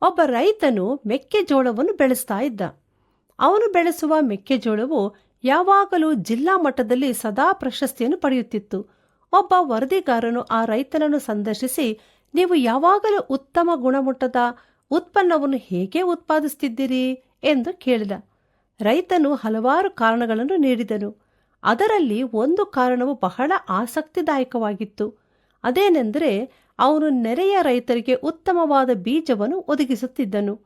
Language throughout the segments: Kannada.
ಒಬ್ಬ ರೈತನು ಮೆಕ್ಕೆಜೋಳವನ್ನು ಬೆಳೆಸ್ತಾ ಇದ್ದ. ಅವನು ಬೆಳೆಸುವ ಮೆಕ್ಕೆಜೋಳವು ಯಾವಾಗಲೂ ಜಿಲ್ಲಾ ಮಟ್ಟದಲ್ಲಿ ಸದಾ ಪ್ರಶಸ್ತಿಯನ್ನು ಪಡೆಯುತ್ತಿತ್ತು. ಒಬ್ಬ ವರದಿಗಾರನು ಆ ರೈತನನ್ನು ಸಂದರ್ಶಿಸಿ, ನೀವು ಯಾವಾಗಲೂ ಉತ್ತಮ ಗುಣಮಟ್ಟದ ಉತ್ಪನ್ನವನ್ನು ಹೇಗೆ ಉತ್ಪಾದಿಸುತ್ತಿದ್ದೀರಿ ಎಂದು ಕೇಳಿದ. ರೈತನು ಹಲವಾರು ಕಾರಣಗಳನ್ನು ನೀಡಿದನು. ಅದರಲ್ಲಿ ಒಂದು ಕಾರಣವು ಬಹಳ ಆಸಕ್ತಿದಾಯಕವಾಗಿತ್ತು. ಅದೇನೆಂದರೆ, ಅವನು ನೆರೆಯ ರೈತರಿಗೆ ಉತ್ತಮವಾದ ಬೀಜವನ್ನು ಒದಗಿಸುತ್ತಿದ್ದನು.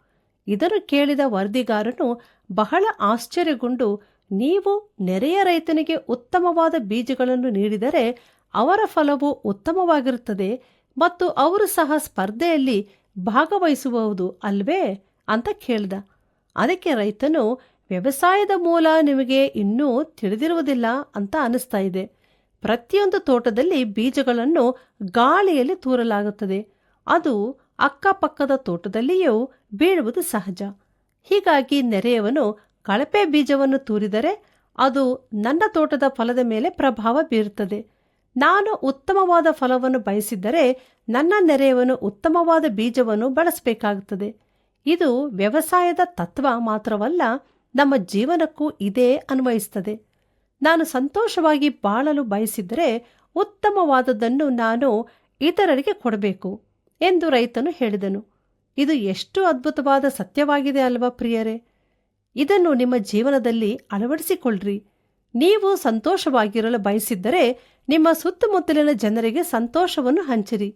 ಇದನ್ನು ಕೇಳಿದ ವರದಿಗಾರನು ಬಹಳ ಆಶ್ಚರ್ಯಗೊಂಡು, ನೀವು ನೆರೆಯ ರೈತನಿಗೆ ಉತ್ತಮವಾದ ಬೀಜಗಳನ್ನು ನೀಡಿದರೆ ಅವರ ಫಲವು ಉತ್ತಮವಾಗಿರುತ್ತದೆ ಮತ್ತು ಅವರು ಸಹ ಸ್ಪರ್ಧೆಯಲ್ಲಿ ಭಾಗವಹಿಸಬಹುದು ಅಲ್ವೇ ಅಂತ ಕೇಳಿದ. ಅದಕ್ಕೆ ರೈತನು, ವ್ಯವಸಾಯದ ಮೂಲ ನಿಮಗೆ ಇನ್ನೂ ತಿಳಿದಿರುವುದಿಲ್ಲ ಅಂತ ಅನಿಸ್ತಾ ಇದೆ. ಪ್ರತಿಯೊಂದು ತೋಟದಲ್ಲಿ ಬೀಜಗಳನ್ನು ಗಾಳಿಯಲ್ಲಿ ತೂರಲಾಗುತ್ತದೆ. ಅದು ಅಕ್ಕಪಕ್ಕದ ತೋಟದಲ್ಲಿಯೂ ಬೀಳುವುದು ಸಹಜ. ಹೀಗಾಗಿ ನೆರೆಯವನು ಕಳಪೆ ಬೀಜವನ್ನು ತೂರಿದರೆ ಅದು ನನ್ನ ತೋಟದ ಫಲದ ಮೇಲೆ ಪ್ರಭಾವ ಬೀರುತ್ತದೆ. ನಾನು ಉತ್ತಮವಾದ ಫಲವನ್ನು ಬಯಸಿದ್ದರೆ ನನ್ನ ನೆರೆಯವನು ಉತ್ತಮವಾದ ಬೀಜವನ್ನು ಬಳಸಬೇಕಾಗುತ್ತದೆ. ಇದು ವ್ಯವಸಾಯದ ತತ್ವ ಮಾತ್ರವಲ್ಲ, ನಮ್ಮ ಜೀವನಕ್ಕೂ ಇದೇ ಅನ್ವಯಿಸುತ್ತದೆ. ನಾನು ಸಂತೋಷವಾಗಿ ಬಾಳಲು ಬಯಸಿದರೆ ಉತ್ತಮವಾದದ್ದನ್ನು ನಾನು ಇತರರಿಗೆ ಕೊಡಬೇಕು ಎಂದು ರೈತನು ಹೇಳಿದನು. ಇದು ಎಷ್ಟು ಅದ್ಭುತವಾದ ಸತ್ಯವಾಗಿದೆ ಅಲ್ವಾ ಪ್ರಿಯರೇ? ಇದನ್ನು ನಿಮ್ಮ ಜೀವನದಲ್ಲಿ ಅಳವಡಿಸಿಕೊಳ್ಳ್ರಿ. ನೀವು ಸಂತೋಷವಾಗಿರಲು ಬಯಸಿದ್ದರೆ ನಿಮ್ಮ ಸುತ್ತಮುತ್ತಲಿನ ಜನರಿಗೆ ಸಂತೋಷವನ್ನು ಹಂಚಿರಿ.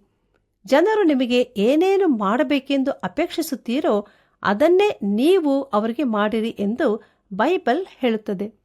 ಜನರು ನಿಮಗೆ ಏನೇನು ಮಾಡಬೇಕೆಂದು ಅಪೇಕ್ಷಿಸುತ್ತೀರೋ ಅದನ್ನೇ ನೀವು ಅವರಿಗೆ ಮಾಡಿರಿ ಎಂದು ಬೈಬಲ್ ಹೇಳುತ್ತದೆ.